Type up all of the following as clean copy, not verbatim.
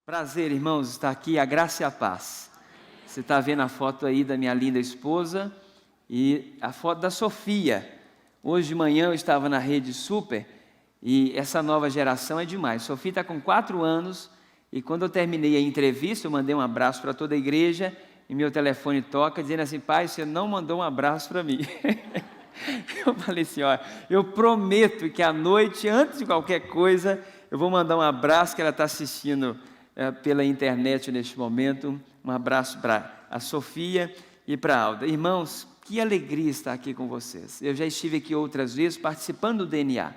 Prazer, irmãos, estar aqui, a graça e a paz. Você está vendo a foto aí da minha linda esposa e a foto da Sofia. Hoje de manhã eu estava na Rede Super e essa nova geração é demais. Sofia está com 4 anos e quando eu terminei a entrevista, eu mandei um abraço para toda a igreja e meu telefone toca dizendo assim: pai, você não mandou um abraço para mim. Eu falei assim: olha, eu prometo que à noite, antes de qualquer coisa, eu vou mandar um abraço, que ela está assistindo pela internet neste momento. Um abraço para a Sofia e para a Alda. Irmãos, que alegria estar aqui com vocês. Eu já estive aqui outras vezes participando do DNA.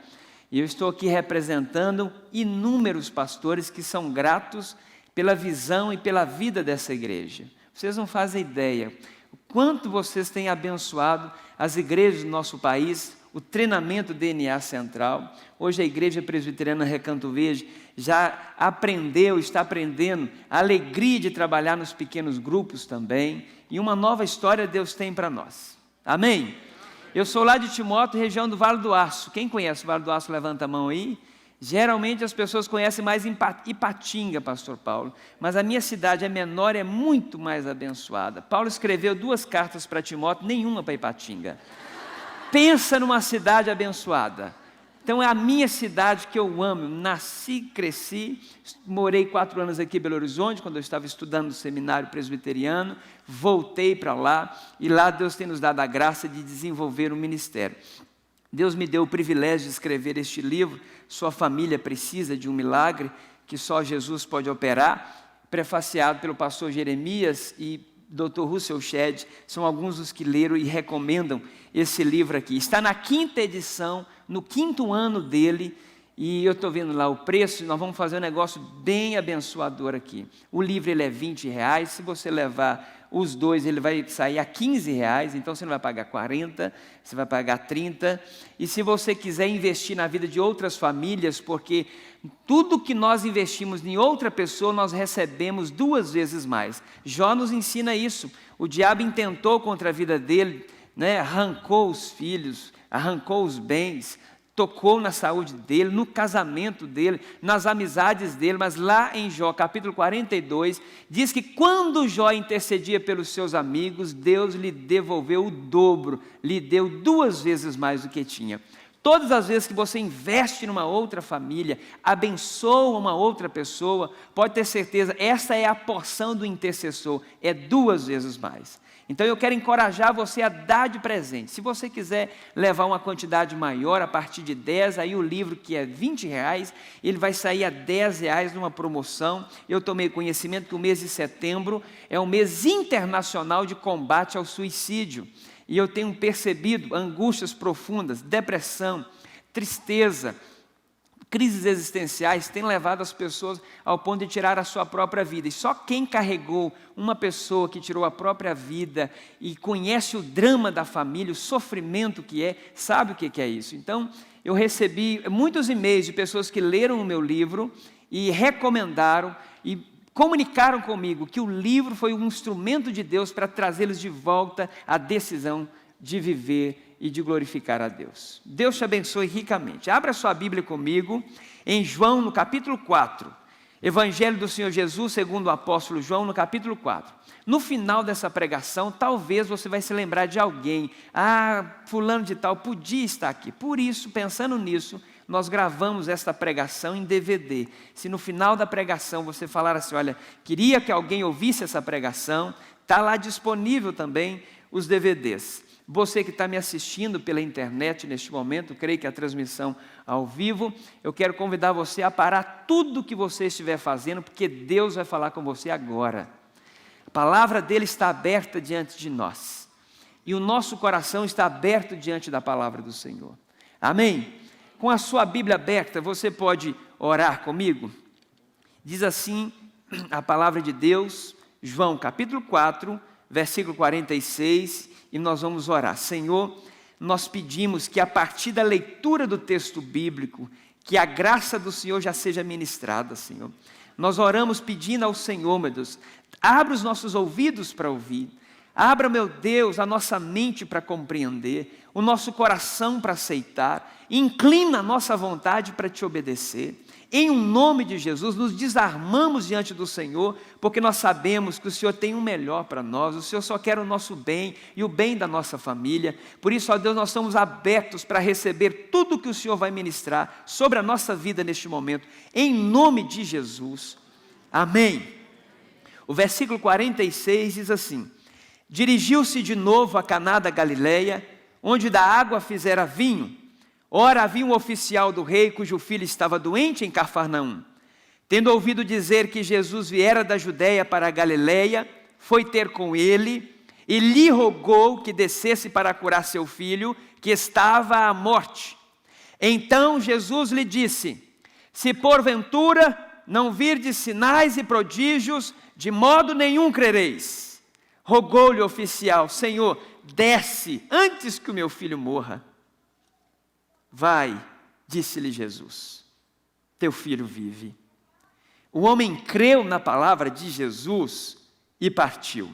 E eu estou aqui representando inúmeros pastores que são gratos pela visão e pela vida dessa igreja. Vocês não fazem ideia o quanto vocês têm abençoado as igrejas do nosso país, o treinamento DNA Central. Hoje a Igreja Presbiteriana Recanto Verde já aprendeu, está aprendendo a alegria de trabalhar nos pequenos grupos também, e uma nova história Deus tem para nós. Amém? Eu sou lá de Timóteo, região do Vale do Aço. Quem conhece o Vale do Aço, levanta a mão aí. Geralmente as pessoas conhecem mais Ipatinga, pastor Paulo, mas a minha cidade é menor, é muito mais abençoada. Paulo escreveu 2 cartas para Timóteo, nenhuma para Ipatinga. Pensa numa cidade abençoada. Então é a minha cidade que eu amo. Nasci, cresci, morei 4 anos aqui em Belo Horizonte, quando eu estava estudando no seminário presbiteriano, voltei para lá, e lá Deus tem nos dado a graça de desenvolver um ministério. Deus me deu o privilégio de escrever este livro, Sua Família Precisa de um Milagre, que só Jesus pode operar, prefaciado pelo pastor Jeremias e Dr. Russell Shedd, são alguns dos que leram e recomendam esse livro aqui. Está na 5ª edição, no 5º ano dele, e eu estou vendo lá o preço, nós vamos fazer um negócio bem abençoador aqui. O livro ele é R$20, se você levar os 2, ele vai sair a R$15, então você não vai pagar 40, você vai pagar 30, e se você quiser investir na vida de outras famílias, porque tudo que nós investimos em outra pessoa, nós recebemos 2 vezes mais. Jó nos ensina isso. O diabo intentou contra a vida dele, arrancou os filhos, arrancou os bens, tocou na saúde dele, no casamento dele, nas amizades dele, mas lá em Jó, capítulo 42, diz que quando Jó intercedia pelos seus amigos, Deus lhe devolveu o dobro, lhe deu 2 vezes mais do que tinha. Todas as vezes que você investe numa outra família, abençoa uma outra pessoa, pode ter certeza, essa é a porção do intercessor, é 2 vezes mais. Então eu quero encorajar você a dar de presente. Se você quiser levar uma quantidade maior, a partir de 10, aí o livro que é R$20, ele vai sair a R$10 numa promoção. Eu tomei conhecimento que o mês de setembro é um mês internacional de combate ao suicídio. E eu tenho percebido angústias profundas, depressão, tristeza, crises existenciais têm levado as pessoas ao ponto de tirar a sua própria vida. E só quem carregou uma pessoa que tirou a própria vida e conhece o drama da família, o sofrimento que é, sabe o que é isso. Então, eu recebi muitos e-mails de pessoas que leram o meu livro e recomendaram e comunicaram comigo que o livro foi um instrumento de Deus para trazê-los de volta à decisão de viver e de glorificar a Deus. Deus te abençoe ricamente. Abra sua Bíblia comigo em João, no capítulo 4. Evangelho do Senhor Jesus, segundo o apóstolo João, no capítulo 4. No final dessa pregação, talvez você vai se lembrar de alguém. Fulano de tal podia estar aqui. Por isso, pensando nisso, nós gravamos esta pregação em DVD. Se no final da pregação você falar assim: olha, queria que alguém ouvisse essa pregação, está lá disponível também os DVDs. Você que está me assistindo pela internet neste momento, creio que a transmissão ao vivo, eu quero convidar você a parar tudo o que você estiver fazendo, porque Deus vai falar com você agora. A palavra dele está aberta diante de nós, e o nosso coração está aberto diante da palavra do Senhor. Amém? Com a sua Bíblia aberta, você pode orar comigo? Diz assim a palavra de Deus, João capítulo 4, versículo 46, e nós vamos orar. Senhor, nós pedimos que a partir da leitura do texto bíblico, que a graça do Senhor já seja ministrada, Senhor. Nós oramos pedindo ao Senhor, meu Deus, abra os nossos ouvidos para ouvir, abra, meu Deus, a nossa mente para compreender, o nosso coração para aceitar, inclina a nossa vontade para te obedecer. em um nome de Jesus, nos desarmamos diante do Senhor, porque nós sabemos que o Senhor tem o melhor para nós, o Senhor só quer o nosso bem e o bem da nossa família. Por isso, ó Deus, nós estamos abertos para receber tudo que o Senhor vai ministrar sobre a nossa vida neste momento, em nome de Jesus. Amém. O versículo 46 diz assim: dirigiu-se de novo a Caná da Galileia, onde da água fizera vinho. Ora, havia um oficial do rei, cujo filho estava doente em Cafarnaum. Tendo ouvido dizer que Jesus viera da Judeia para a Galileia, foi ter com ele e lhe rogou que descesse para curar seu filho, que estava à morte. Então Jesus lhe disse: se porventura não virdes sinais e prodígios, de modo nenhum crereis. Rogou-lhe o oficial: Senhor, desce antes que o meu filho morra. Vai, disse-lhe Jesus, teu filho vive. O homem creu na palavra de Jesus e partiu.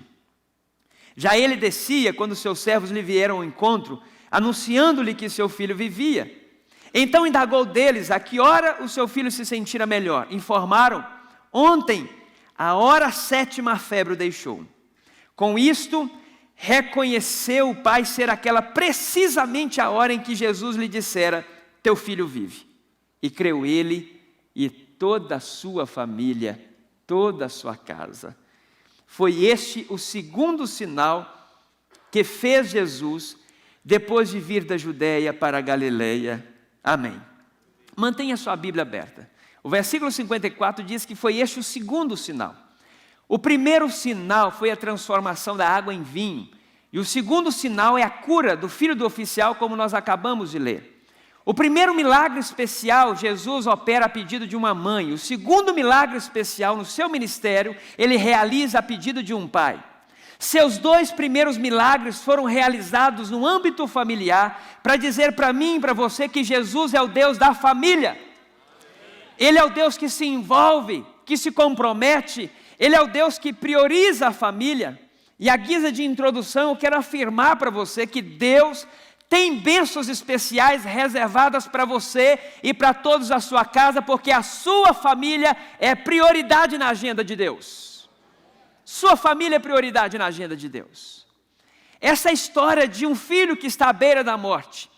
Já ele descia quando seus servos lhe vieram ao encontro, anunciando-lhe que seu filho vivia. Então indagou deles a que hora o seu filho se sentira melhor. Informaram: ontem, a hora 7ª, a febre o deixou. Com isto, reconheceu o pai ser aquela precisamente a hora em que Jesus lhe dissera: teu filho vive. E creu ele e toda a sua família, toda a sua casa. Foi este o segundo sinal que fez Jesus depois de vir da Judeia para a Galileia. Amém. Mantenha sua Bíblia aberta. O versículo 54 diz que foi este o segundo sinal. O primeiro sinal foi a transformação da água em vinho. E o segundo sinal é a cura do filho do oficial, como nós acabamos de ler. O primeiro milagre especial, Jesus opera a pedido de uma mãe. O segundo milagre especial no seu ministério, ele realiza a pedido de um pai. Seus 2 primeiros milagres foram realizados no âmbito familiar, para dizer para mim e para você que Jesus é o Deus da família. Ele é o Deus que se envolve, que se compromete. Ele é o Deus que prioriza a família. E à guisa de introdução, eu quero afirmar para você que Deus tem bênçãos especiais reservadas para você e para todos a sua casa, porque a sua família é prioridade na agenda de Deus. Sua família é prioridade na agenda de Deus. Essa história de um filho que está à beira da morte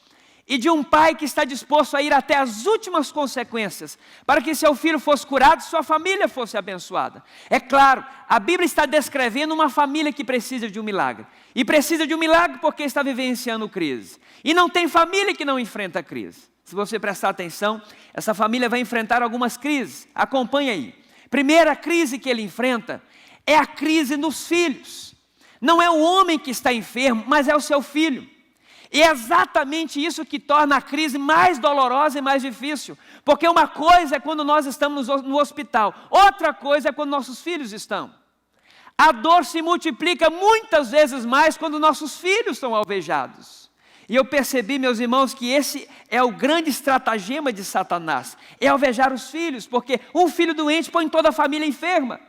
e de um pai que está disposto a ir até as últimas consequências para que seu filho fosse curado e sua família fosse abençoada. É claro, a Bíblia está descrevendo uma família que precisa de um milagre. E precisa de um milagre porque está vivenciando crise. E não tem família que não enfrenta crise. Se você prestar atenção, essa família vai enfrentar algumas crises. Acompanhe aí. Primeira crise que ele enfrenta é a crise nos filhos. Não é o homem que está enfermo, mas é o seu filho. E é exatamente isso que torna a crise mais dolorosa e mais difícil. Porque uma coisa é quando nós estamos no hospital, outra coisa é quando nossos filhos estão. A dor se multiplica muitas vezes mais quando nossos filhos estão alvejados. E eu percebi, meus irmãos, que esse é o grande estratagema de Satanás. É alvejar os filhos, porque um filho doente põe toda a família enferma.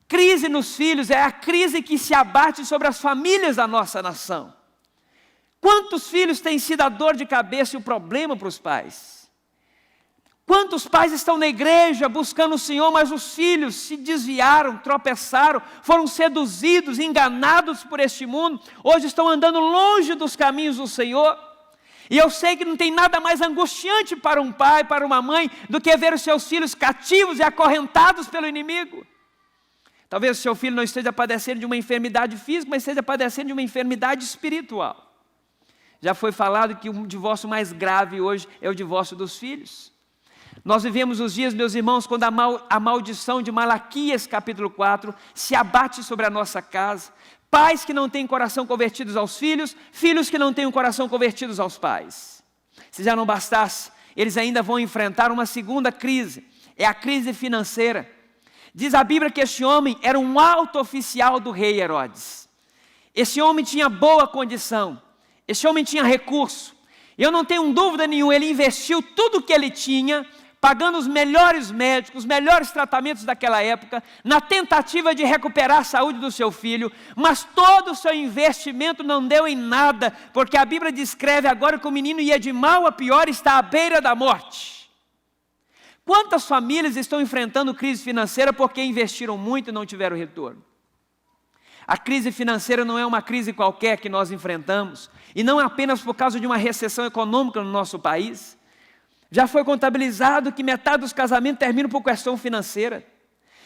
Crise nos filhos é a crise que se abate sobre as famílias da nossa nação. Quantos filhos têm sido a dor de cabeça e o problema para os pais? Quantos pais estão na igreja buscando o Senhor, mas os filhos se desviaram, tropeçaram, foram seduzidos, enganados por este mundo, hoje estão andando longe dos caminhos do Senhor? E eu sei que não tem nada mais angustiante para um pai, para uma mãe, do que ver os seus filhos cativos e acorrentados pelo inimigo. Talvez o seu filho não esteja padecendo de uma enfermidade física, mas esteja padecendo de uma enfermidade espiritual. Já foi falado que o divórcio mais grave hoje é o divórcio dos filhos. Nós vivemos os dias, meus irmãos, quando a maldição de Malaquias capítulo 4 se abate sobre a nossa casa. Pais que não têm coração convertidos aos filhos, filhos que não têm o coração convertidos aos pais. Se já não bastasse, eles ainda vão enfrentar uma segunda crise, é a crise financeira. Diz a Bíblia que este homem era um alto oficial do rei Herodes. Esse homem tinha boa condição, esse homem tinha recurso. E eu não tenho dúvida nenhuma, ele investiu tudo o que ele tinha, pagando os melhores médicos, os melhores tratamentos daquela época, na tentativa de recuperar a saúde do seu filho, mas todo o seu investimento não deu em nada, porque a Bíblia descreve agora que o menino ia de mal a pior e está à beira da morte. Quantas famílias estão enfrentando crise financeira porque investiram muito e não tiveram retorno? A crise financeira não é uma crise qualquer que nós enfrentamos, e não apenas por causa de uma recessão econômica no nosso país. Já foi contabilizado que metade dos casamentos terminam por questão financeira.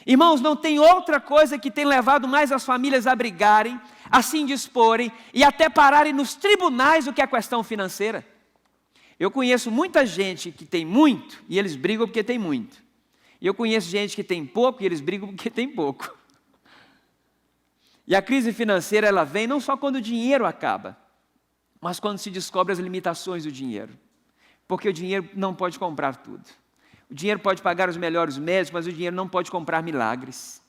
Irmãos, não tem outra coisa que tem levado mais as famílias a brigarem, a se indisporem e até pararem nos tribunais do que a questão financeira. Eu conheço muita gente que tem muito e eles brigam porque tem muito. E eu conheço gente que tem pouco e eles brigam porque tem pouco. E a crise financeira, ela vem não só quando o dinheiro acaba, mas quando se descobre as limitações do dinheiro. Porque o dinheiro não pode comprar tudo. O dinheiro pode pagar os melhores médicos, mas o dinheiro não pode comprar milagres.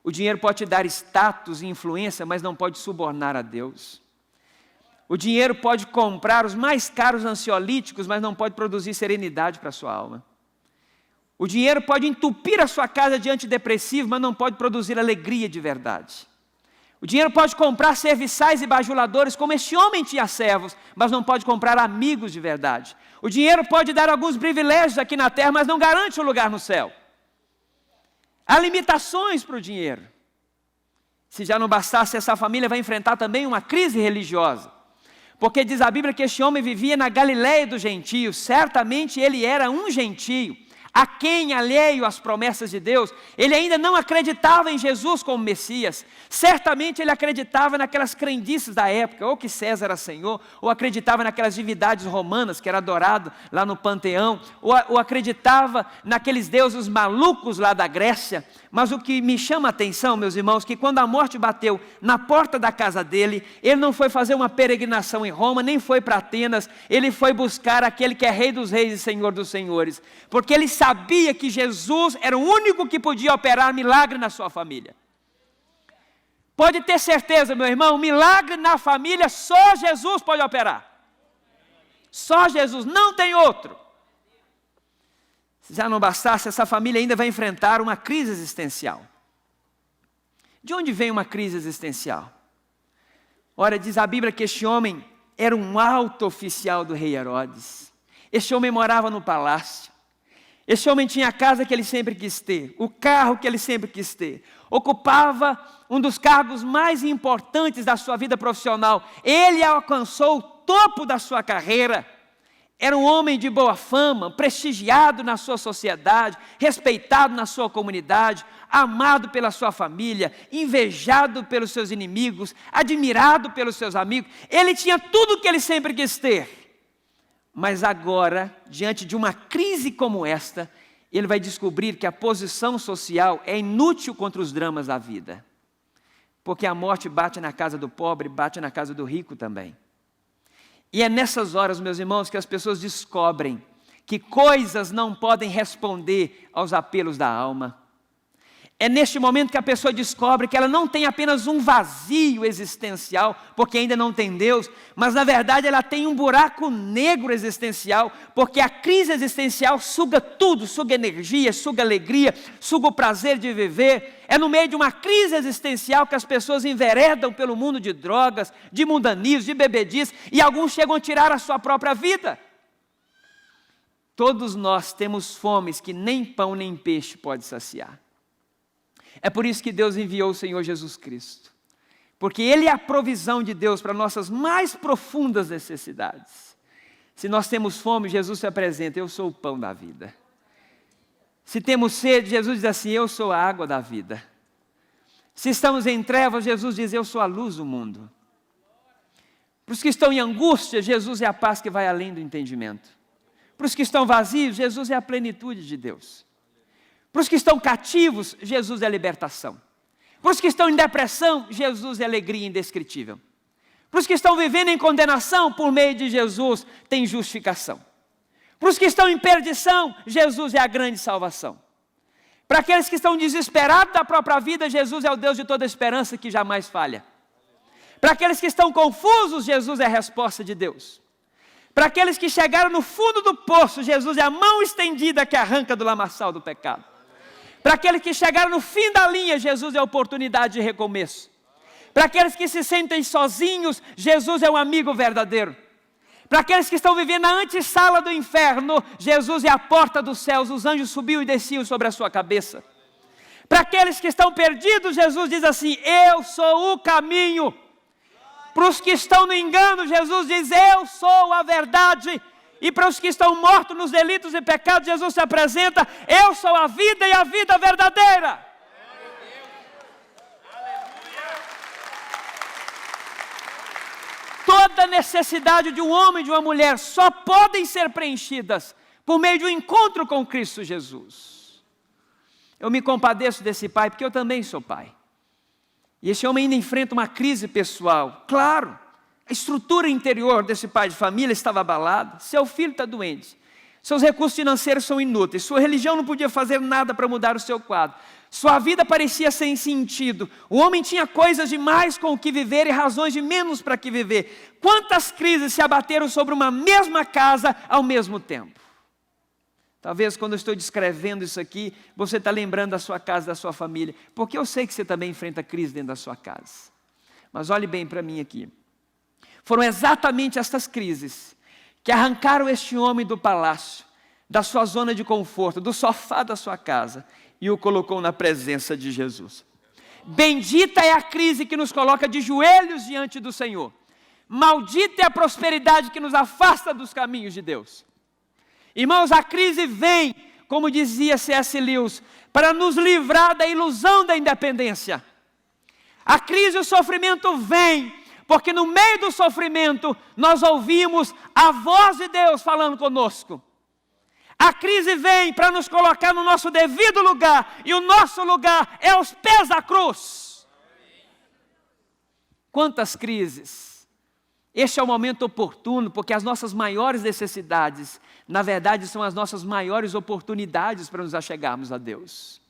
O dinheiro pode te dar status e influência, mas não pode subornar a Deus. O dinheiro pode comprar os mais caros ansiolíticos, mas não pode produzir serenidade para a sua alma. O dinheiro pode entupir a sua casa de antidepressivo, mas não pode produzir alegria de verdade. O dinheiro pode comprar serviçais e bajuladores, como este homem tinha servos, mas não pode comprar amigos de verdade. O dinheiro pode dar alguns privilégios aqui na terra, mas não garante um lugar no céu. Há limitações para o dinheiro. Se já não bastasse, essa família vai enfrentar também uma crise religiosa. Porque diz a Bíblia que este homem vivia na Galileia dos gentios. Certamente ele era um gentio, a quem, alheio às promessas de Deus, ele ainda não acreditava em Jesus como Messias. Certamente ele acreditava naquelas crendices da época, ou que César era Senhor, ou acreditava naquelas divindades romanas que era adorado lá no Panteão, ou acreditava naqueles deuses malucos lá da Grécia. Mas o que me chama a atenção, meus irmãos, que quando a morte bateu na porta da casa dele, ele não foi fazer uma peregrinação em Roma, nem foi para Atenas, ele foi buscar aquele que é Rei dos Reis e Senhor dos Senhores, porque ele sabia que Jesus era o único que podia operar milagre na sua família. Pode ter certeza, meu irmão, milagre na família só Jesus pode operar. Só Jesus, não tem outro. Se já não bastasse, essa família ainda vai enfrentar uma crise existencial. De onde vem uma crise existencial? Ora, diz a Bíblia que este homem era um alto oficial do rei Herodes. Este homem morava no palácio. Este homem tinha a casa que ele sempre quis ter, o carro que ele sempre quis ter. Ocupava um dos cargos mais importantes da sua vida profissional. Ele alcançou o topo da sua carreira. Era um homem de boa fama, prestigiado na sua sociedade, respeitado na sua comunidade, amado pela sua família, invejado pelos seus inimigos, admirado pelos seus amigos. Ele tinha tudo o que ele sempre quis ter. Mas agora, diante de uma crise como esta, ele vai descobrir que a posição social é inútil contra os dramas da vida. Porque a morte bate na casa do pobre, bate na casa do rico também. E é nessas horas, meus irmãos, que as pessoas descobrem que coisas não podem responder aos apelos da alma. É neste momento que a pessoa descobre que ela não tem apenas um vazio existencial, porque ainda não tem Deus, mas na verdade ela tem um buraco negro existencial, porque a crise existencial suga tudo, suga energia, suga alegria, suga o prazer de viver. É no meio de uma crise existencial que as pessoas enveredam pelo mundo de drogas, de mundanismo, de bebedice, e alguns chegam a tirar a sua própria vida. Todos nós temos fomes que nem pão nem peixe pode saciar. É por isso que Deus enviou o Senhor Jesus Cristo. Porque Ele é a provisão de Deus para nossas mais profundas necessidades. Se nós temos fome, Jesus se apresenta: eu sou o pão da vida. Se temos sede, Jesus diz assim: eu sou a água da vida. Se estamos em trevas, Jesus diz: eu sou a luz do mundo. Para os que estão em angústia, Jesus é a paz que vai além do entendimento. Para os que estão vazios, Jesus é a plenitude de Deus. Para os que estão cativos, Jesus é libertação. Para os que estão em depressão, Jesus é alegria indescritível. Para os que estão vivendo em condenação, por meio de Jesus, tem justificação. Para os que estão em perdição, Jesus é a grande salvação. Para aqueles que estão desesperados da própria vida, Jesus é o Deus de toda esperança que jamais falha. Para aqueles que estão confusos, Jesus é a resposta de Deus. Para aqueles que chegaram no fundo do poço, Jesus é a mão estendida que arranca do lamaçal do pecado. Para aqueles que chegaram no fim da linha, Jesus é a oportunidade de recomeço. Para aqueles que se sentem sozinhos, Jesus é um amigo verdadeiro. Para aqueles que estão vivendo na antessala do inferno, Jesus é a porta dos céus, os anjos subiam e desciam sobre a sua cabeça. Para aqueles que estão perdidos, Jesus diz assim: eu sou o caminho. Para os que estão no engano, Jesus diz: eu sou a verdade. E para os que estão mortos nos delitos e pecados, Jesus se apresenta: eu sou a vida e a vida verdadeira. Toda necessidade de um homem e de uma mulher só podem ser preenchidas por meio de um encontro com Cristo Jesus. Eu me compadeço desse pai, porque eu também sou pai. E esse homem ainda enfrenta uma crise pessoal. Claro, a estrutura interior desse pai de família estava abalada. Seu filho está doente. Seus recursos financeiros são inúteis. Sua religião não podia fazer nada para mudar o seu quadro. Sua vida parecia sem sentido. O homem tinha coisas demais com o que viver e razões de menos para que viver. Quantas crises se abateram sobre uma mesma casa ao mesmo tempo? Talvez quando eu estou descrevendo isso aqui, você está lembrando da sua casa, da sua família. Porque eu sei que você também enfrenta crise dentro da sua casa. Mas olhe bem para mim aqui. Foram exatamente estas crises que arrancaram este homem do palácio, da sua zona de conforto, do sofá da sua casa, e o colocou na presença de Jesus. Bendita é a crise que nos coloca de joelhos diante do Senhor. Maldita é a prosperidade que nos afasta dos caminhos de Deus. Irmãos, a crise vem, como dizia C.S. Lewis, para nos livrar da ilusão da independência. A crise e o sofrimento vem, porque no meio do sofrimento nós ouvimos a voz de Deus falando conosco. A crise vem para nos colocar no nosso devido lugar, e o nosso lugar é aos pés da cruz. Quantas crises! Este é o momento oportuno, porque as nossas maiores necessidades, na verdade, são as nossas maiores oportunidades para nos achegarmos a Deus.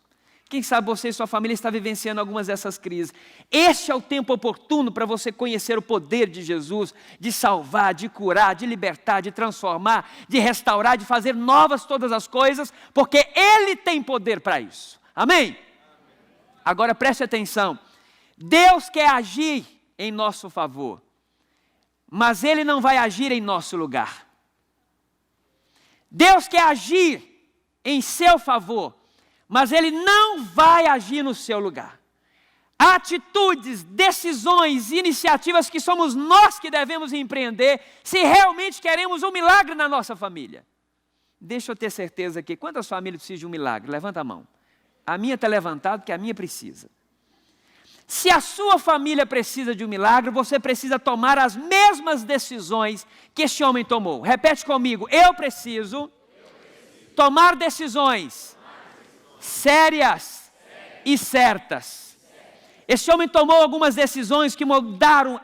Quem sabe você e sua família está vivenciando algumas dessas crises. Este é o tempo oportuno para você conhecer o poder de Jesus, de salvar, de curar, de libertar, de transformar, de restaurar, de fazer novas todas as coisas, porque Ele tem poder para isso. Amém? Agora preste atenção. Deus quer agir em nosso favor, mas Ele não vai agir em nosso lugar. Deus quer agir em seu favor, mas Ele não vai agir no seu lugar. Há atitudes, decisões, iniciativas que somos nós que devemos empreender se realmente queremos um milagre na nossa família. Deixa eu ter certeza aqui, quantas famílias precisam de um milagre? Levanta a mão. A minha está levantada porque a minha precisa. Se a sua família precisa de um milagre, você precisa tomar as mesmas decisões que este homem tomou. Repete comigo: eu preciso tomar decisões sérias e certas. Esse homem tomou algumas decisões que mudaram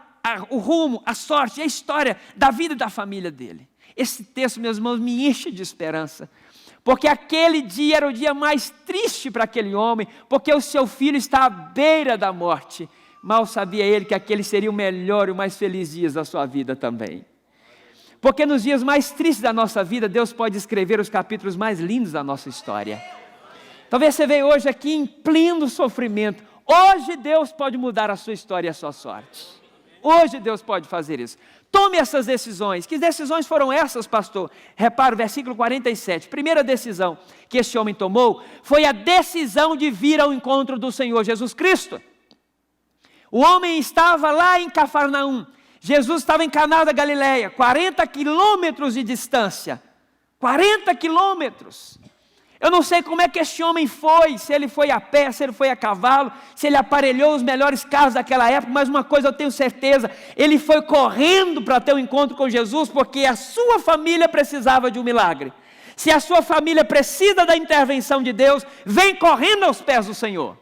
o rumo, a sorte e a história da vida e da família dele. Esse texto, meus irmãos, me enche de esperança, porque aquele dia era o dia mais triste para aquele homem, porque o seu filho está à beira da morte. Mal sabia ele que aquele seria o melhor e o mais feliz dia da sua vida também. Porque nos dias mais tristes da nossa vida, Deus pode escrever os capítulos mais lindos da nossa história. Talvez você veja hoje aqui em pleno sofrimento. Hoje Deus pode mudar a sua história e a sua sorte. Hoje Deus pode fazer isso. Tome essas decisões. Que decisões foram essas, pastor? Repara o versículo 47. Primeira decisão que este homem tomou foi a decisão de vir ao encontro do Senhor Jesus Cristo. O homem estava lá em Cafarnaum. Jesus estava em Caná da Galileia, 40 quilômetros de distância. 40 quilômetros. Eu não sei como é que este homem foi, se ele foi a pé, se ele foi a cavalo, se ele aparelhou os melhores carros daquela época, mas uma coisa eu tenho certeza, ele foi correndo para ter um encontro com Jesus, porque a sua família precisava de um milagre. Se a sua família precisa da intervenção de Deus, vem correndo aos pés do Senhor.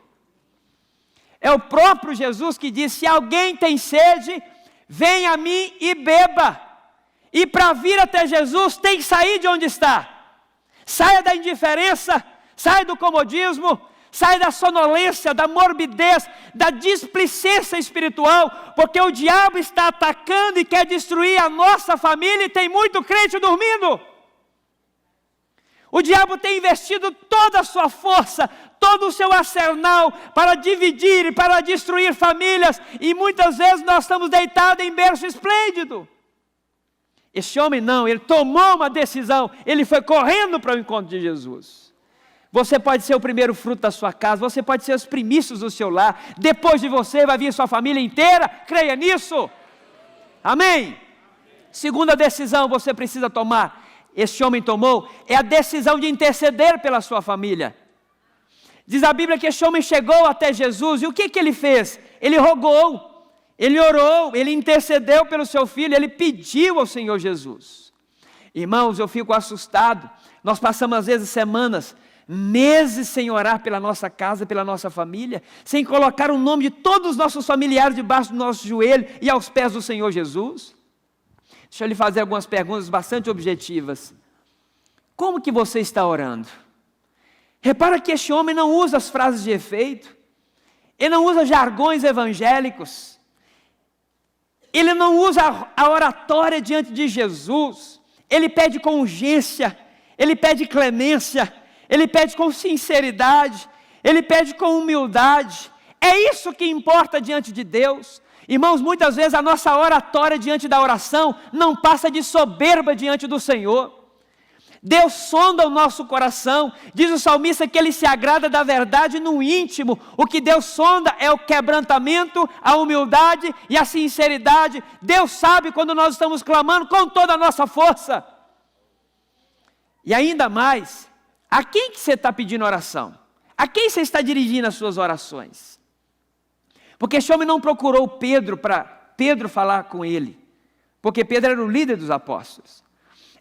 É o próprio Jesus que disse: se alguém tem sede, vem a mim e beba. E para vir até Jesus tem que sair de onde está. Saia da indiferença, saia do comodismo, saia da sonolência, da morbidez, da displicência espiritual, porque o diabo está atacando e quer destruir a nossa família e tem muito crente dormindo. O diabo tem investido toda a sua força, todo o seu arsenal para dividir e para destruir famílias, e muitas vezes nós estamos deitados em berço esplêndido. Esse homem não, ele tomou uma decisão, ele foi correndo para o encontro de Jesus. Você pode ser o primeiro fruto da sua casa, você pode ser os primícios do seu lar, depois de você vai vir sua família inteira, creia nisso. Amém? Segunda decisão você precisa tomar, este homem tomou, é a decisão de interceder pela sua família. Diz a Bíblia que este homem chegou até Jesus, e o que ele fez? Ele rogou. Ele orou, ele intercedeu pelo seu filho, ele pediu ao Senhor Jesus. Irmãos, eu fico assustado. Nós passamos às vezes semanas, meses sem orar pela nossa casa, pela nossa família, sem colocar o nome de todos os nossos familiares debaixo do nosso joelho e aos pés do Senhor Jesus. Deixa eu lhe fazer algumas perguntas bastante objetivas. Como que você está orando? Repara que este homem não usa as frases de efeito, ele não usa jargões evangélicos, ele não usa a oratória diante de Jesus, ele pede com urgência, ele pede clemência, ele pede com sinceridade, ele pede com humildade. É isso que importa diante de Deus. Irmãos, muitas vezes a nossa oratória diante da oração não passa de soberba diante do Senhor. Deus sonda o nosso coração, diz o salmista que Ele se agrada da verdade no íntimo. O que Deus sonda é o quebrantamento, a humildade e a sinceridade. Deus sabe quando nós estamos clamando com toda a nossa força. E ainda mais, a quem que você está pedindo oração? A quem você está dirigindo as suas orações? Porque esse homem não procurou Pedro para Pedro falar com ele, porque Pedro era o líder dos apóstolos.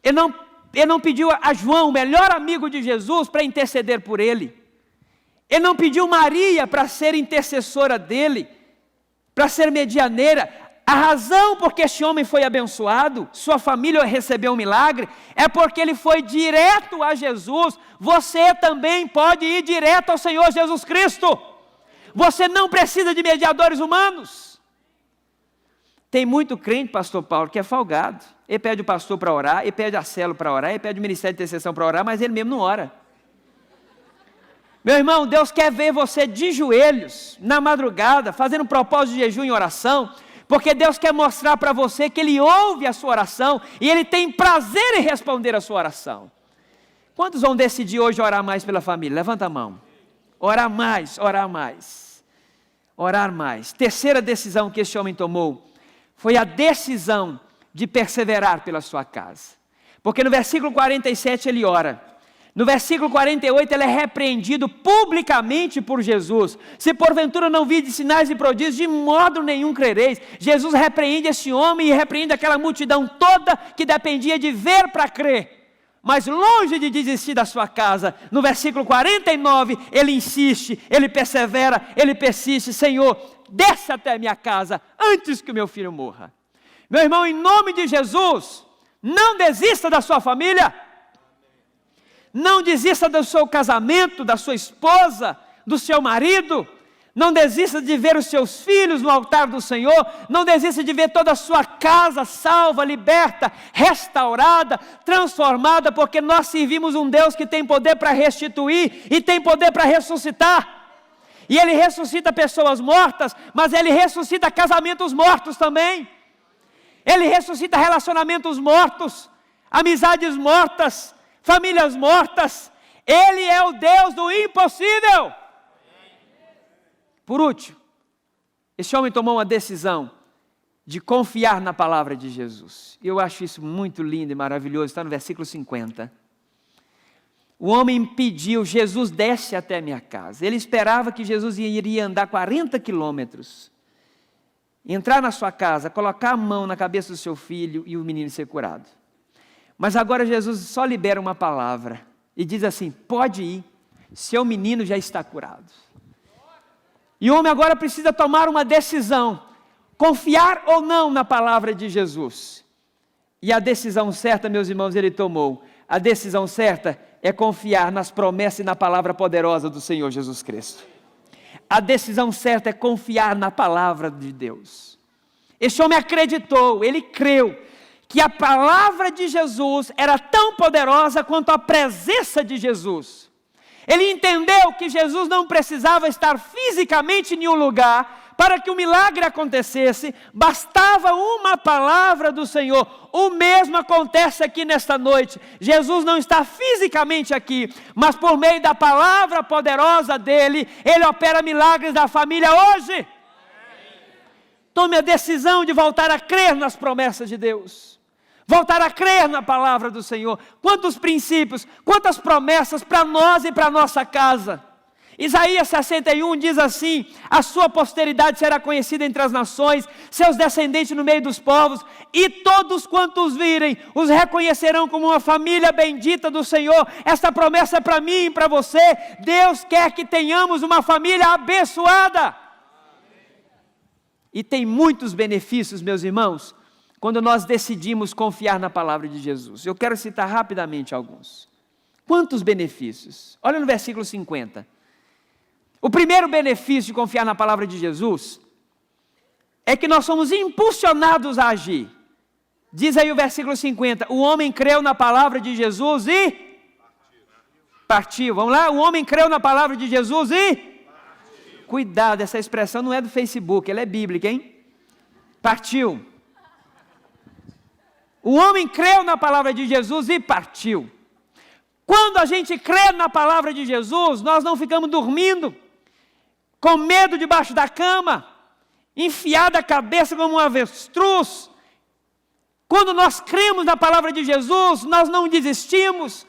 Ele não pediu a João, o melhor amigo de Jesus, para interceder por ele. Ele não pediu Maria para ser intercessora dele, para ser medianeira. A razão por que este homem foi abençoado, sua família recebeu um milagre, é porque ele foi direto a Jesus. Você também pode ir direto ao Senhor Jesus Cristo. Você não precisa de mediadores humanos. Tem muito crente, pastor Paulo, que é folgado. Ele pede o pastor para orar, ele pede a célula para orar, ele pede o ministério de intercessão para orar, mas ele mesmo não ora. Meu irmão, Deus quer ver você de joelhos, na madrugada, fazendo um propósito de jejum e oração, porque Deus quer mostrar para você que Ele ouve a sua oração e Ele tem prazer em responder a sua oração. Quantos vão decidir hoje orar mais pela família? Levanta a mão. Orar mais, orar mais. Orar mais. Terceira decisão que esse homem tomou foi a decisão de perseverar pela sua casa. Porque no versículo 47 ele ora. No versículo 48 ele é repreendido publicamente por Jesus. Se porventura não vide sinais e prodígios, de modo nenhum crereis. Jesus repreende esse homem e repreende aquela multidão toda que dependia de ver para crer. Mas longe de desistir da sua casa, no versículo 49 ele insiste, ele persevera, ele persiste. Senhor, desce até a minha casa antes que o meu filho morra. Meu irmão, em nome de Jesus, não desista da sua família, não desista do seu casamento, da sua esposa, do seu marido, não desista de ver os seus filhos no altar do Senhor, não desista de ver toda a sua casa salva, liberta, restaurada, transformada, porque nós servimos um Deus que tem poder para restituir e tem poder para ressuscitar. E Ele ressuscita pessoas mortas, mas Ele ressuscita casamentos mortos também. Ele ressuscita relacionamentos mortos, amizades mortas, famílias mortas. Ele é o Deus do impossível. Por último, esse homem tomou uma decisão de confiar na palavra de Jesus. Eu acho isso muito lindo e maravilhoso, está no versículo 50. O homem pediu, Jesus desce até a minha casa. Ele esperava que Jesus iria andar 40 quilômetros, entrar na sua casa, colocar a mão na cabeça do seu filho e o menino ser curado. Mas agora Jesus só libera uma palavra e diz assim: pode ir, seu menino já está curado. E o homem agora precisa tomar uma decisão, confiar ou não na palavra de Jesus. E a decisão certa, meus irmãos, ele tomou. A decisão certa é confiar nas promessas e na palavra poderosa do Senhor Jesus Cristo. A decisão certa é confiar na palavra de Deus. Este homem acreditou, ele creu que a palavra de Jesus era tão poderosa quanto a presença de Jesus. Ele entendeu que Jesus não precisava estar fisicamente em um lugar para que o milagre acontecesse, bastava uma palavra do Senhor. O mesmo acontece aqui nesta noite. Jesus não está fisicamente aqui, mas por meio da palavra poderosa dele, ele opera milagres da família hoje. Tome a decisão de voltar a crer nas promessas de Deus. Voltar a crer na palavra do Senhor. Quantos princípios, quantas promessas para nós e para a nossa casa. Isaías 61 diz assim: a sua posteridade será conhecida entre as nações, seus descendentes no meio dos povos, e todos quantos virem, os reconhecerão como uma família bendita do Senhor. Esta promessa é para mim e para você. Deus quer que tenhamos uma família abençoada. E tem muitos benefícios, meus irmãos, quando nós decidimos confiar na palavra de Jesus. Eu quero citar rapidamente alguns. Quantos benefícios? Olha no versículo 50. O primeiro benefício de confiar na palavra de Jesus é que nós somos impulsionados a agir. Diz aí o versículo 50, o homem creu na palavra de Jesus e partiu. Vamos lá? O homem creu na palavra de Jesus e partiu. Cuidado, essa expressão não é do Facebook, ela é bíblica, hein? Partiu. O homem creu na palavra de Jesus e partiu. Quando a gente crê na palavra de Jesus, nós não ficamos dormindo, com medo debaixo da cama, enfiada a cabeça como um avestruz. Quando nós cremos na palavra de Jesus, nós não desistimos,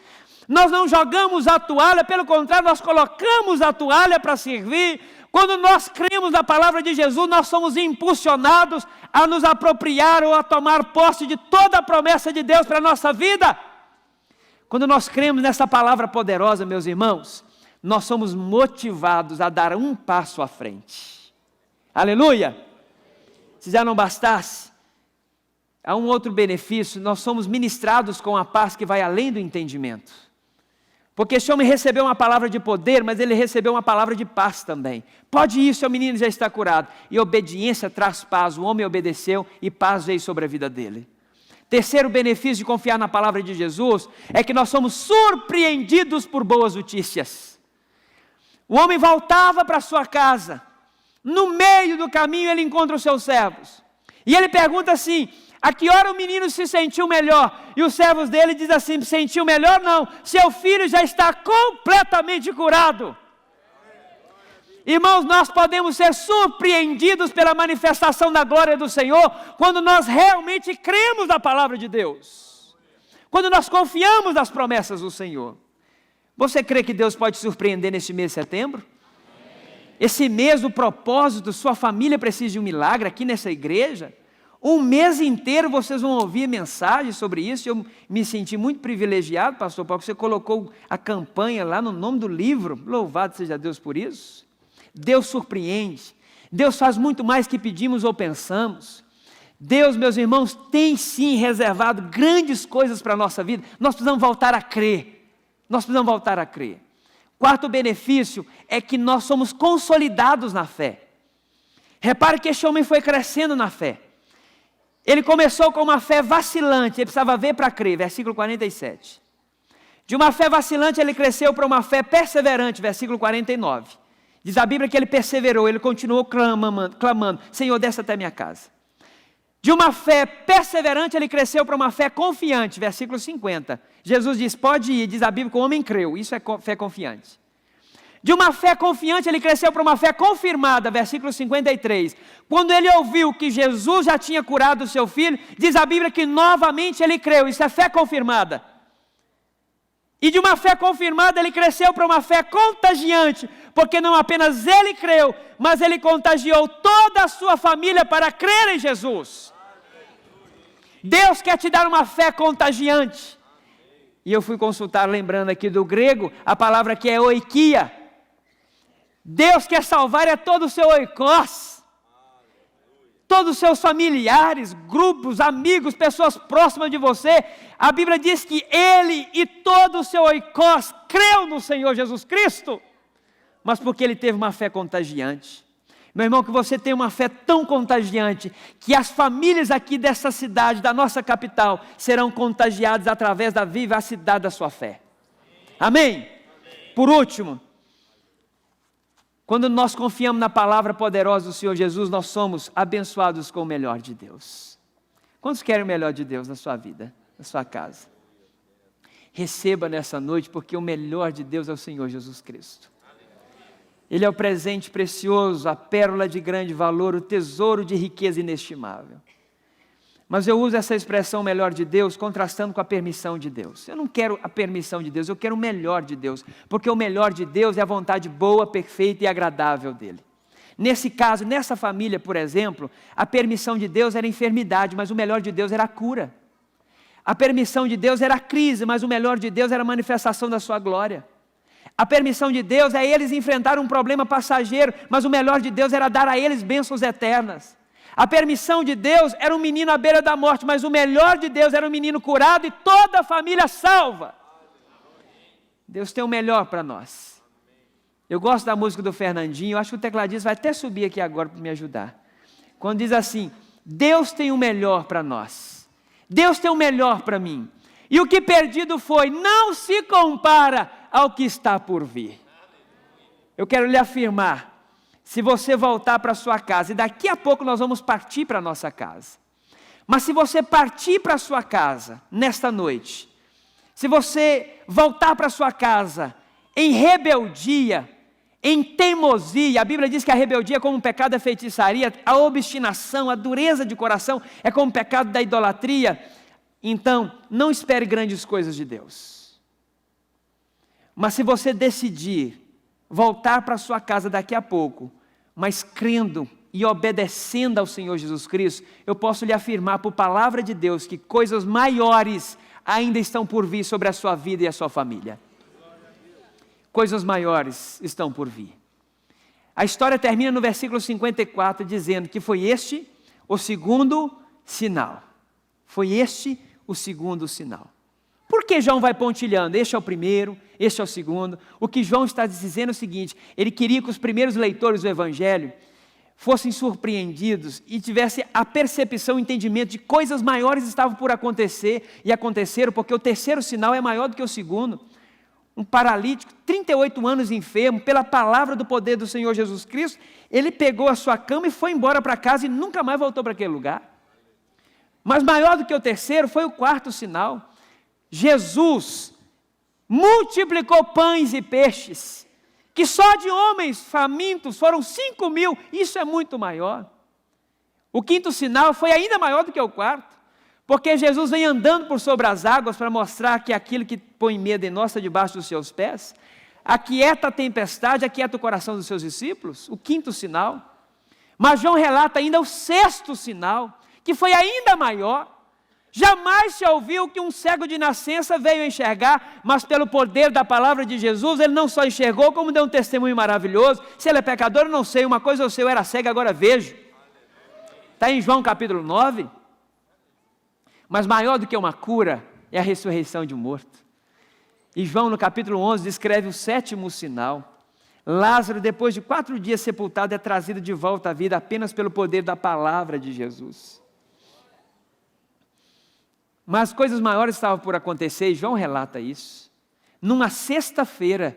nós não jogamos a toalha, pelo contrário, nós colocamos a toalha para servir. Quando nós cremos na palavra de Jesus, nós somos impulsionados a nos apropriar ou a tomar posse de toda a promessa de Deus para a nossa vida. Quando nós cremos nessa palavra poderosa, meus irmãos, nós somos motivados a dar um passo à frente. Aleluia! Se já não bastasse, há um outro benefício: nós somos ministrados com a paz que vai além do entendimento. Porque esse homem recebeu uma palavra de poder, mas ele recebeu uma palavra de paz também. Pode ir, seu menino já está curado. E obediência traz paz. O homem obedeceu e paz veio sobre a vida dele. Terceiro benefício de confiar na palavra de Jesus é que nós somos surpreendidos por boas notícias. O homem voltava para sua casa. No meio do caminho ele encontra os seus servos. E ele pergunta assim: a que hora o menino se sentiu melhor? E os servos dele dizem assim: sentiu melhor? Não, seu filho já está completamente curado. Irmãos, nós podemos ser surpreendidos pela manifestação da glória do Senhor quando nós realmente cremos na palavra de Deus, quando nós confiamos nas promessas do Senhor. Você crê que Deus pode surpreender neste mês de setembro? Esse mês, o propósito, sua família precisa de um milagre aqui nessa igreja. Um mês inteiro vocês vão ouvir mensagens sobre isso. Eu me senti muito privilegiado, pastor Paulo, que você colocou a campanha lá no nome do livro. Louvado seja Deus por isso. Deus surpreende. Deus faz muito mais que pedimos ou pensamos. Deus, meus irmãos, tem sim reservado grandes coisas para a nossa vida. Nós precisamos voltar a crer. Nós precisamos voltar a crer. Quarto benefício é que nós somos consolidados na fé. Repare que este homem foi crescendo na fé. Ele começou com uma fé vacilante, ele precisava ver para crer, versículo 47. De uma fé vacilante ele cresceu para uma fé perseverante, versículo 49. Diz a Bíblia que ele perseverou, ele continuou clamando: Senhor, desce até minha casa. De uma fé perseverante ele cresceu para uma fé confiante, versículo 50. Jesus diz: pode ir, diz a Bíblia que o homem creu, isso é fé confiante. De uma fé confiante, ele cresceu para uma fé confirmada, versículo 53. Quando ele ouviu que Jesus já tinha curado o seu filho, diz a Bíblia que novamente ele creu, isso é fé confirmada. E de uma fé confirmada, ele cresceu para uma fé contagiante, porque não apenas ele creu, mas ele contagiou toda a sua família para crer em Jesus. Deus quer te dar uma fé contagiante. E eu fui consultar, lembrando aqui do grego, a palavra que é oikia. Deus quer salvar todo o seu oikos, todos os seus familiares, grupos, amigos, pessoas próximas de você. A Bíblia diz que ele e todo o seu oikos creu no Senhor Jesus Cristo, mas porque ele teve uma fé contagiante. Meu irmão, que você tenha uma fé tão contagiante, que as famílias aqui dessa cidade, da nossa capital, serão contagiadas através da vivacidade da sua fé. Amém? Por último, Quando nós confiamos na palavra poderosa do Senhor Jesus, nós somos abençoados com o melhor de Deus. Quantos querem o melhor de Deus na sua vida, na sua casa? Receba nessa noite, porque o melhor de Deus é o Senhor Jesus Cristo. Ele é o presente precioso, a pérola de grande valor, o tesouro de riqueza inestimável. Mas eu uso essa expressão melhor de Deus contrastando com a permissão de Deus. Eu não quero a permissão de Deus, eu quero o melhor de Deus, porque o melhor de Deus é a vontade boa, perfeita e agradável dele. Nesse caso, nessa família, por exemplo, a permissão de Deus era a enfermidade, mas o melhor de Deus era a cura. A permissão de Deus era a crise, mas o melhor de Deus era a manifestação da sua glória. A permissão de Deus é eles enfrentar um problema passageiro, mas o melhor de Deus era dar a eles bênçãos eternas. A permissão de Deus era um menino à beira da morte, mas o melhor de Deus era um menino curado e toda a família salva. Deus tem o melhor para nós. Eu gosto da música do Fernandinho, eu acho que o tecladista vai até subir aqui agora para me ajudar. Quando diz assim, Deus tem o melhor para nós. Deus tem o melhor para mim. E o que perdido foi, não se compara ao que está por vir. Eu quero lhe afirmar, se você voltar para a sua casa, e daqui a pouco nós vamos partir para a nossa casa, mas se você partir para a sua casa, nesta noite, se você voltar para a sua casa, em rebeldia, em teimosia, a Bíblia diz que a rebeldia é como um pecado da feitiçaria, a obstinação, a dureza de coração é como um pecado da idolatria, então não espere grandes coisas de Deus. Mas se você decidir voltar para a sua casa daqui a pouco, mas crendo e obedecendo ao Senhor Jesus Cristo, eu posso lhe afirmar por palavra de Deus que coisas maiores ainda estão por vir sobre a sua vida e a sua família. Coisas maiores estão por vir. A história termina no versículo 54 dizendo que foi este o segundo sinal. Foi este o segundo sinal. Por que João vai pontilhando? Este é o primeiro, este é o segundo. O que João está dizendo é o seguinte, ele queria que os primeiros leitores do Evangelho fossem surpreendidos e tivessem a percepção, o entendimento de coisas maiores estavam por acontecer e aconteceram, porque o terceiro sinal é maior do que o segundo. Um paralítico, 38 anos enfermo, pela palavra do poder do Senhor Jesus Cristo, ele pegou a sua cama e foi embora para casa e nunca mais voltou para aquele lugar. Mas maior do que o terceiro foi o quarto sinal. Jesus multiplicou pães e peixes, que só de homens famintos foram 5.000, isso é muito maior. O quinto sinal foi ainda maior do que o quarto, porque Jesus vem andando por sobre as águas para mostrar que aquilo que põe medo em nós está debaixo dos seus pés, aquieta a tempestade, aquieta o coração dos seus discípulos, o quinto sinal. Mas João relata ainda o sexto sinal, que foi ainda maior. Jamais se ouviu que um cego de nascença veio enxergar, mas pelo poder da palavra de Jesus, ele não só enxergou, como deu um testemunho maravilhoso. Se ele é pecador, eu não sei, uma coisa eu sei, eu era cego, agora vejo. Está em João capítulo 9. Mas maior do que uma cura é a ressurreição de um morto. E João no capítulo 11 descreve o sétimo sinal. Lázaro, depois de 4 dias sepultado, é trazido de volta à vida apenas pelo poder da palavra de Jesus. Mas coisas maiores estavam por acontecer, e João relata isso. Numa sexta-feira,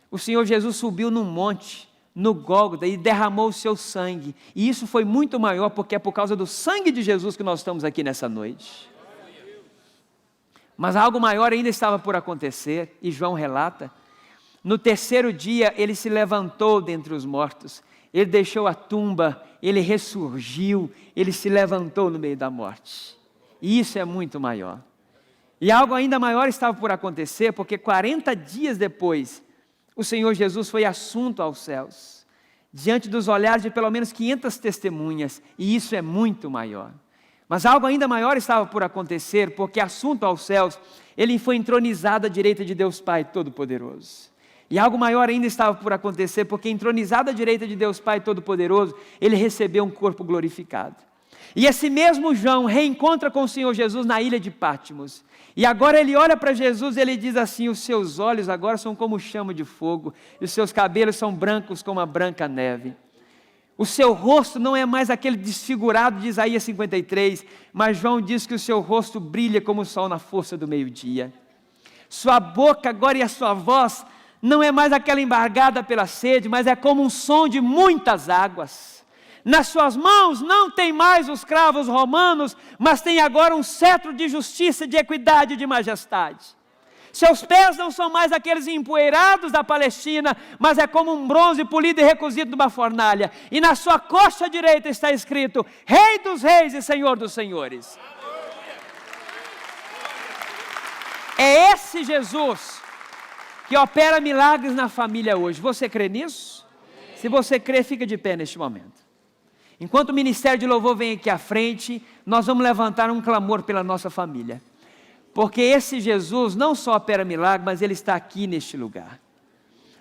o Senhor Jesus subiu num monte, no Gólgota, e derramou o seu sangue. E isso foi muito maior, porque é por causa do sangue de Jesus que nós estamos aqui nessa noite. Mas algo maior ainda estava por acontecer, e João relata. No terceiro dia, ele se levantou dentre os mortos. Ele deixou a tumba, ele ressurgiu, ele se levantou no meio da morte. E isso é muito maior. E algo ainda maior estava por acontecer, porque 40 dias depois, o Senhor Jesus foi assunto aos céus, diante dos olhares de pelo menos 500 testemunhas, e isso é muito maior. Mas algo ainda maior estava por acontecer, porque assunto aos céus, ele foi entronizado à direita de Deus Pai Todo-Poderoso. E algo maior ainda estava por acontecer, porque entronizado à direita de Deus Pai Todo-Poderoso, ele recebeu um corpo glorificado. E esse mesmo João reencontra com o Senhor Jesus na ilha de Patmos. E agora ele olha para Jesus e ele diz assim, os seus olhos agora são como chama de fogo, e os seus cabelos são brancos como a branca neve. O seu rosto não é mais aquele desfigurado de Isaías 53, mas João diz que o seu rosto brilha como o sol na força do meio-dia. Sua boca agora e a sua voz não é mais aquela embargada pela sede, mas é como um som de muitas águas. Nas suas mãos não tem mais os cravos romanos, mas tem agora um cetro de justiça, de equidade e de majestade. Seus pés não são mais aqueles empoeirados da Palestina, mas é como um bronze polido e recozido numa fornalha. E na sua coxa direita está escrito: Rei dos Reis e Senhor dos Senhores. É esse Jesus que opera milagres na família hoje. Você crê nisso? Se você crê, fica de pé neste momento. Enquanto o Ministério de Louvor vem aqui à frente, nós vamos levantar um clamor pela nossa família. Porque esse Jesus não só opera milagre, mas Ele está aqui neste lugar.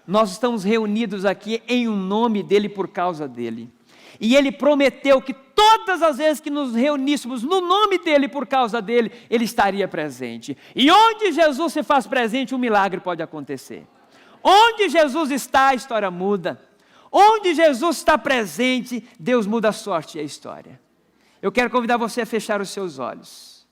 Nós estamos reunidos aqui em um nome dEle, por causa dEle. E Ele prometeu que todas as vezes que nos reuníssemos no nome dEle, por causa dEle, Ele estaria presente. E onde Jesus se faz presente, um milagre pode acontecer. Onde Jesus está, a história muda. Onde Jesus está presente, Deus muda a sorte e a história. Eu quero convidar você a fechar os seus olhos.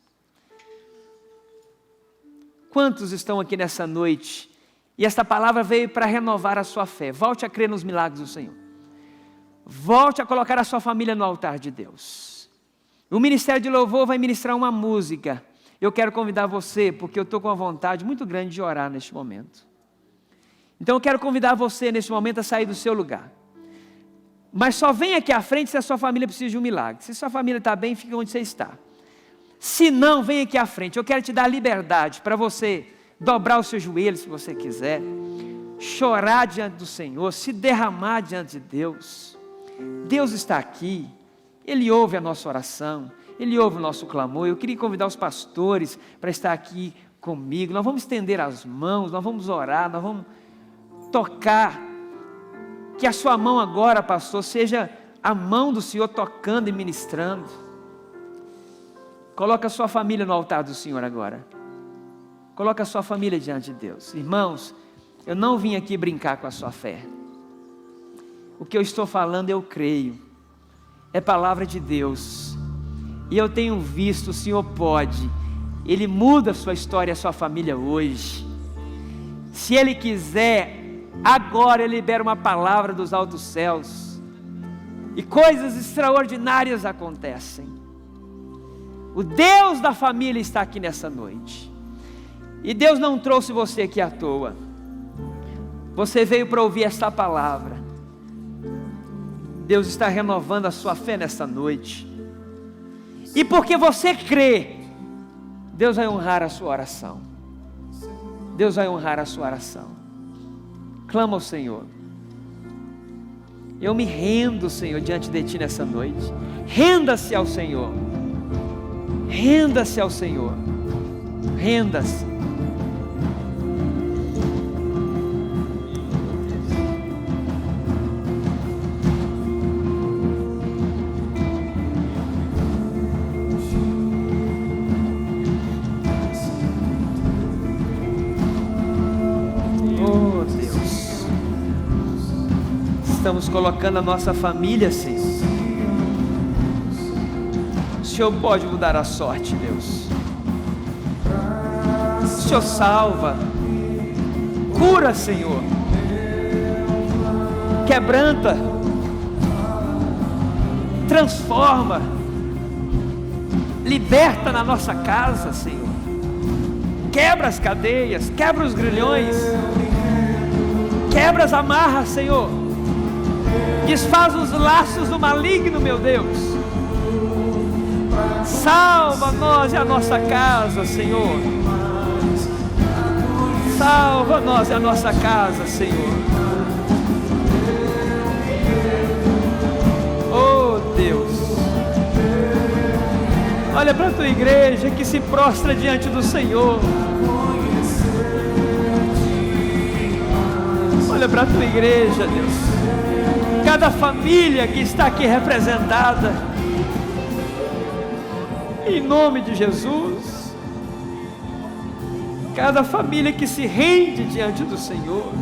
Quantos estão aqui nessa noite e esta palavra veio para renovar a sua fé? Volte a crer nos milagres do Senhor. Volte a colocar a sua família no altar de Deus. O Ministério de Louvor vai ministrar uma música. Eu quero convidar você, porque eu estou com uma vontade muito grande de orar neste momento. Então eu quero convidar você neste momento a sair do seu lugar. Mas só vem aqui à frente se a sua família precisa de um milagre. Se sua família está bem, fica onde você está. Se não, vem aqui à frente. Eu quero te dar liberdade para você dobrar os seus joelhos, se você quiser, chorar diante do Senhor, se derramar diante de Deus. Deus está aqui, Ele ouve a nossa oração, Ele ouve o nosso clamor. Eu queria convidar os pastores para estar aqui comigo. Nós vamos estender as mãos, nós vamos orar, nós vamos tocar. Que a sua mão agora, pastor, seja a mão do Senhor tocando e ministrando. Coloca a sua família no altar do Senhor agora. Coloca a sua família diante de Deus. Irmãos, eu não vim aqui brincar com a sua fé. O que eu estou falando eu creio. É palavra de Deus. E eu tenho visto, o Senhor pode. Ele muda a sua história, a sua família hoje. Se Ele quiser, agora Ele libera uma palavra dos altos céus. E coisas extraordinárias acontecem. O Deus da família está aqui nessa noite. E Deus não trouxe você aqui à toa. Você veio para ouvir esta palavra. Deus está renovando a sua fé nesta noite. E porque você crê, Deus vai honrar a sua oração. Deus vai honrar a sua oração. Clama ao Senhor. Eu me rendo, Senhor, diante de Ti nessa noite. Renda-se ao Senhor. Renda-se ao Senhor. Renda-se. Oh Deus, estamos colocando a nossa família, Senhor. O Senhor pode mudar a sorte, Deus. O Senhor salva, cura, Senhor, quebranta, transforma, liberta na nossa casa, Senhor. Quebra as cadeias, quebra os grilhões, quebra as amarras, Senhor. Desfaz os laços do maligno, meu Deus. Salva nós e a nossa casa, Senhor. Salva nós e a nossa casa, Senhor. Oh Deus, olha para a tua igreja que se prostra diante do Senhor. Olha para a tua igreja, Deus. Cada família que está aqui representada, em nome de Jesus. Cada família que se rende diante do Senhor.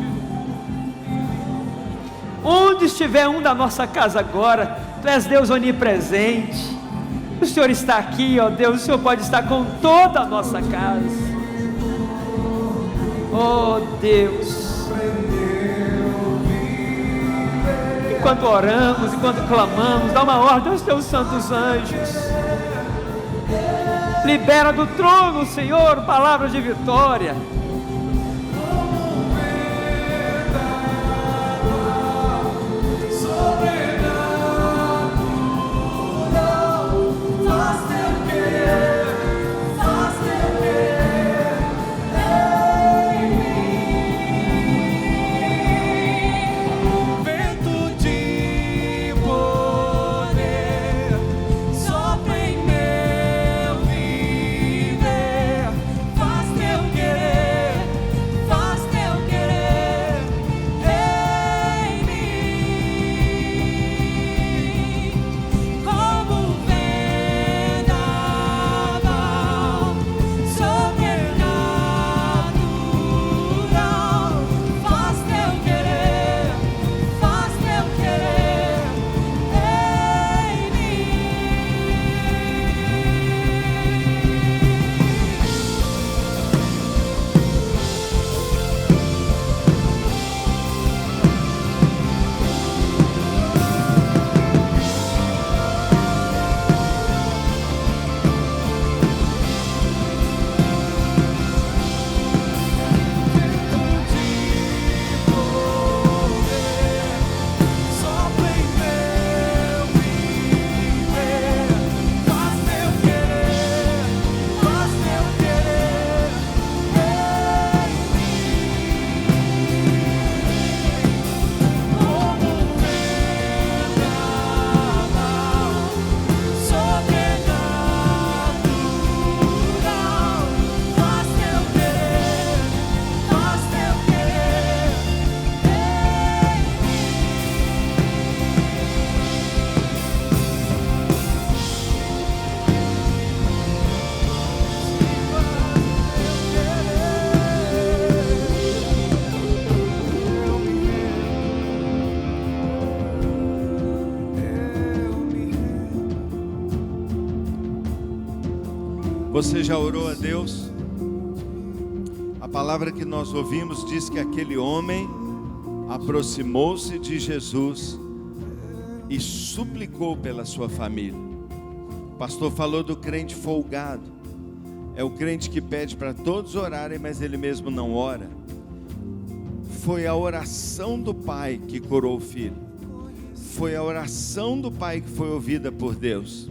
Onde estiver um da nossa casa agora, Tu és Deus onipresente. O Senhor está aqui, ó Deus. O Senhor pode estar com toda a nossa casa. Oh Deus, Enquanto oramos, enquanto clamamos, dá uma ordem aos teus santos anjos. Libera do trono, Senhor, palavras de vitória. Você já orou a Deus? A palavra que nós ouvimos diz que aquele homem aproximou-se de Jesus e suplicou pela sua família. O pastor falou do crente folgado. É o crente que pede para todos orarem, mas ele mesmo não ora. Foi a oração do pai que curou o filho. Foi a oração do pai que foi ouvida por Deus.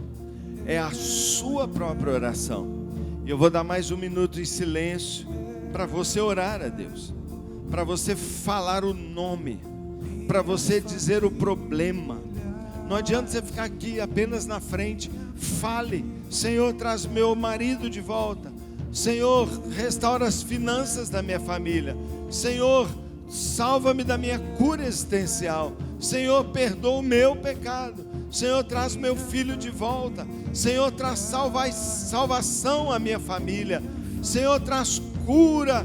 É a sua própria oração. E eu vou dar mais um minuto em silêncio para você orar a Deus, para você falar o nome, para você dizer o problema. Não adianta você ficar aqui apenas na frente. Fale: Senhor, traz meu marido de volta. Senhor, restaura as finanças da minha família. Senhor, salva-me da minha cura existencial. Senhor, perdoa o meu pecado. Senhor, traz meu filho de volta. Senhor, traz salvação à minha família. Senhor, traz cura,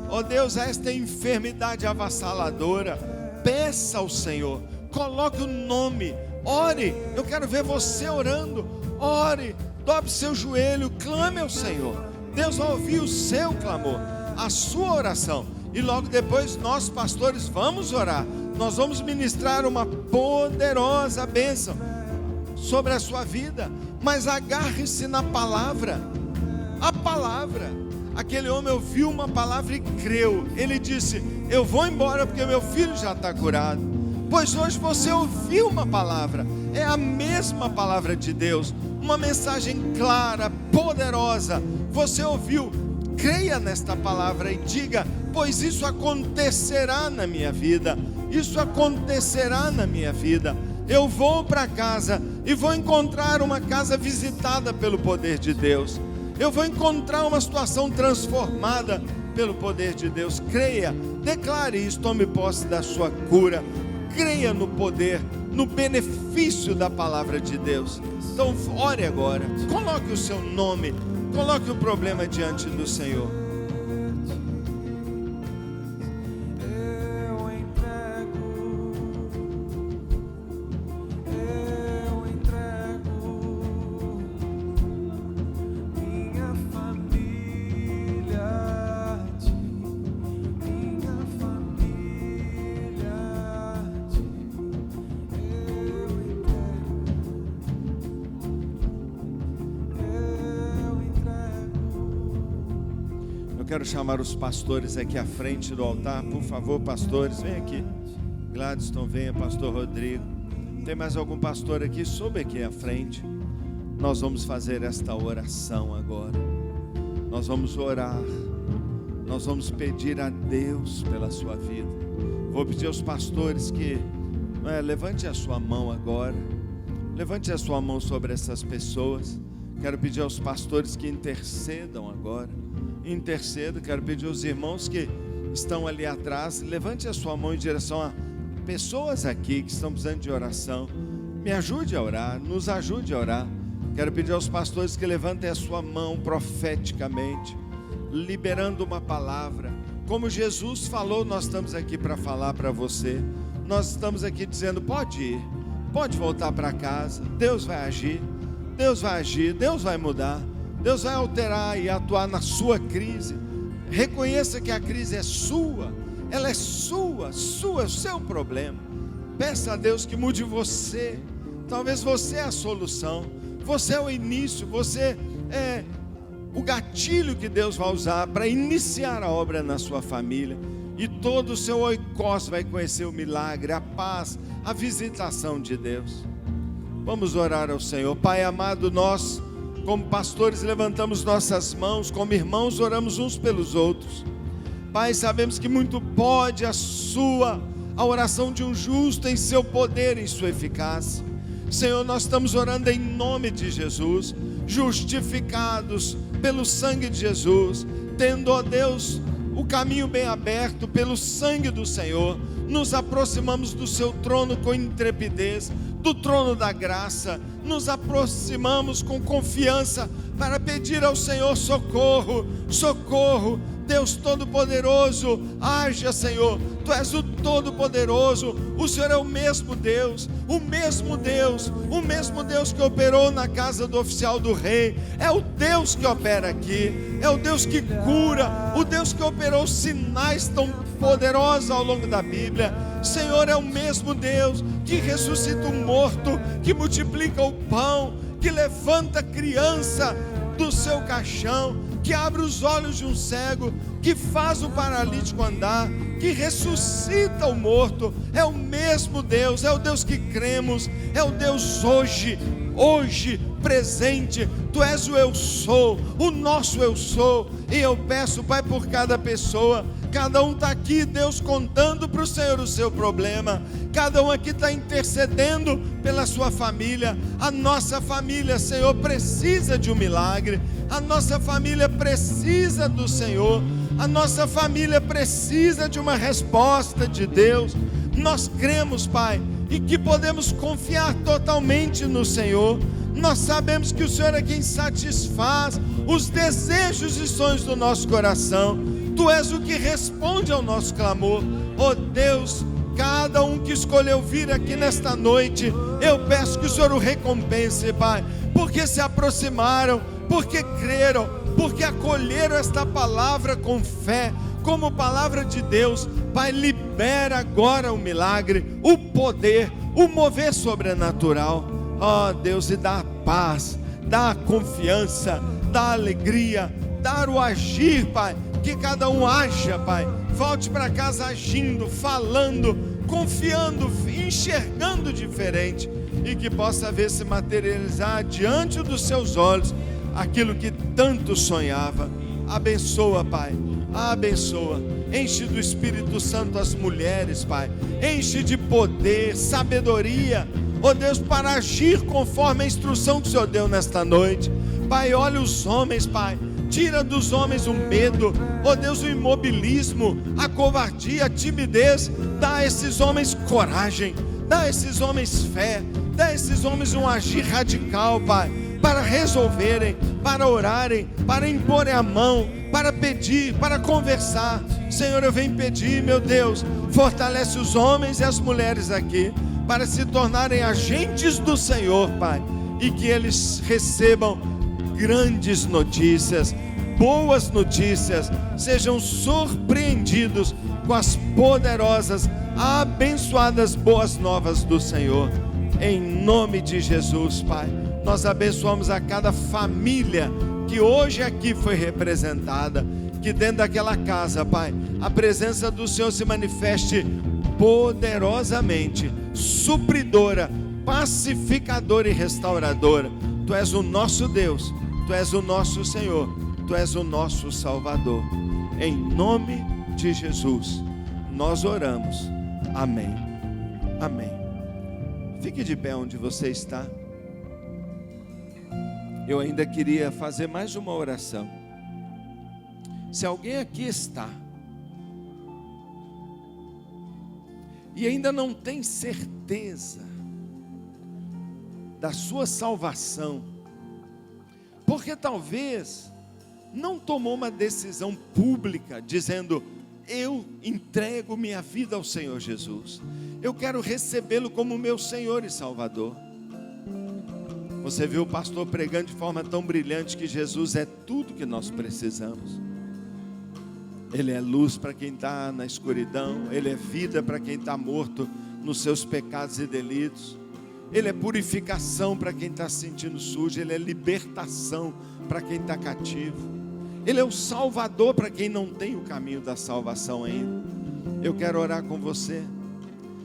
ó Deus, a esta enfermidade avassaladora. Peça ao Senhor, coloque o nome, ore. Eu quero ver você orando. Ore, dobre seu joelho, clame ao Senhor. Deus vai ouvir o seu clamor, a sua oração. E logo depois nós, pastores, vamos orar. Nós vamos ministrar uma poderosa bênção sobre a sua vida. Mas agarre-se na palavra. A palavra. Aquele homem ouviu uma palavra e creu. Ele disse: eu vou embora porque meu filho já está curado. Pois hoje você ouviu uma palavra. É a mesma palavra de Deus. Uma mensagem clara, poderosa. Você ouviu. Creia nesta palavra e diga: pois isso acontecerá na minha vida. Isso acontecerá na minha vida. Eu vou para casa e vou encontrar uma casa visitada pelo poder de Deus. Eu vou encontrar uma situação transformada pelo poder de Deus. Creia, declare isso, tome posse da sua cura. Creia no poder, no benefício da palavra de Deus. Então ore agora, coloque o seu nome, coloque o problema diante do Senhor. quero chamar os pastores aqui à frente do altar. Por favor, pastores, vem aqui. Gladstone, venha, pastor Rodrigo. Tem mais algum pastor aqui? Sobe aqui à frente. Nós vamos fazer esta oração agora. Nós vamos orar. Nós vamos pedir a Deus pela sua vida. Vou pedir aos pastores que levante a sua mão agora. Levante a sua mão sobre essas pessoas. Quero pedir aos pastores que intercedam agora. Interceda. Quero pedir aos irmãos que estão ali atrás. Levante a sua mão em direção a pessoas aqui que estão precisando de oração. Me ajude a orar. Nos ajude a orar. Quero pedir aos pastores que levantem a sua mão profeticamente, liberando uma palavra. Como Jesus falou, nós estamos aqui para falar para você. Nós estamos aqui dizendo: pode ir, pode voltar para casa. Deus vai agir, Deus vai agir, Deus vai mudar, Deus vai alterar e atuar na sua crise. Reconheça que a crise é sua, ela é sua, é o seu problema. Peça a Deus que mude você. Talvez você é a solução, você é o início, você é o gatilho que Deus vai usar para iniciar a obra na sua família. E todo o seu oikos vai conhecer o milagre, a paz, a visitação de Deus. Vamos orar ao Senhor. Pai amado, nós como pastores levantamos nossas mãos, como irmãos oramos uns pelos outros. Pai, sabemos que muito pode a oração de um justo em seu poder, em sua eficácia. Senhor, nós estamos orando em nome de Jesus, justificados pelo sangue de Jesus, tendo, ó Deus, o caminho bem aberto pelo sangue do Senhor. Nos aproximamos do seu trono com intrepidez, do trono da graça. Nos aproximamos com confiança para pedir ao Senhor socorro, socorro. Deus Todo-Poderoso, haja, Senhor. Tu és o Todo-Poderoso, o Senhor é o mesmo Deus, o mesmo Deus que operou na casa do oficial do rei, é o Deus que opera aqui, é o Deus que cura, o Deus que operou sinais tão poderosos ao longo da Bíblia. Senhor, é o mesmo Deus que ressuscita o morto, que multiplica o pão, que levanta a criança do seu caixão, que abre os olhos de um cego, que faz o paralítico andar, que ressuscita o morto. É o mesmo Deus, é o Deus que cremos, é o Deus hoje, presente. Tu és o eu sou, o nosso eu sou. E eu peço, Pai, por cada pessoa. Cada um está aqui, Deus, contando para o Senhor o seu problema. Cada um aqui está intercedendo pela sua família. A nossa família, Senhor, precisa de um milagre. A nossa família precisa do Senhor. A nossa família precisa de uma resposta de Deus. Nós cremos, Pai, e que podemos confiar totalmente no Senhor. Nós sabemos que o Senhor é quem satisfaz os desejos e sonhos do nosso coração. Tu és o que responde ao nosso clamor. Oh Deus, cada um que escolheu vir aqui nesta noite, eu peço que o Senhor o recompense, Pai, porque se aproximaram, porque creram, porque acolheram esta palavra com fé, como palavra de Deus. Pai, libera agora o milagre, o poder, o mover sobrenatural. Oh Deus, e dá a paz, dá a confiança, dá a alegria, dá o agir, Pai. Que cada um haja, Pai, volte para casa agindo, falando, confiando, enxergando diferente, e que possa ver se materializar diante dos seus olhos aquilo que tanto sonhava. Abençoa, Pai, abençoa. Enche do Espírito Santo as mulheres, Pai, enche de poder, sabedoria, ó Deus, para agir conforme a instrução que o Senhor deu nesta noite. Pai, olha os homens, Pai, tira dos homens o medo, ó Deus, o imobilismo, a covardia, a timidez. Dá a esses homens coragem, dá a esses homens fé, dá a esses homens um agir radical, Pai, para resolverem, para orarem, para imporem a mão, para pedir, para conversar. Senhor, eu venho pedir, meu Deus, fortalece os homens e as mulheres aqui, para se tornarem agentes do Senhor, Pai, e que eles recebam grandes notícias, boas notícias, sejam surpreendidos com as poderosas, abençoadas boas novas do Senhor. Em nome de Jesus, Pai, nós abençoamos a cada família que hoje aqui foi representada, que dentro daquela casa, Pai, a presença do Senhor se manifeste poderosamente, supridora, pacificadora e restauradora. Tu és o nosso Deus, Tu és o nosso Senhor, Tu és o nosso Salvador. Em nome de Jesus, nós oramos. Amém. Amém. Fique de pé onde você está. Eu ainda queria fazer mais uma oração. Se alguém aqui está e ainda não tem certeza da sua salvação, porque talvez não tomou uma decisão pública dizendo: eu entrego minha vida ao Senhor Jesus, eu quero recebê-lo como meu Senhor e Salvador. Você viu o pastor pregando de forma tão brilhante que Jesus é tudo que nós precisamos. Ele é luz para quem está na escuridão, Ele é vida para quem está morto nos seus pecados e delitos, Ele é purificação para quem está se sentindo sujo, Ele é libertação para quem está cativo, Ele é o Salvador para quem não tem o caminho da salvação ainda. Eu quero orar com você.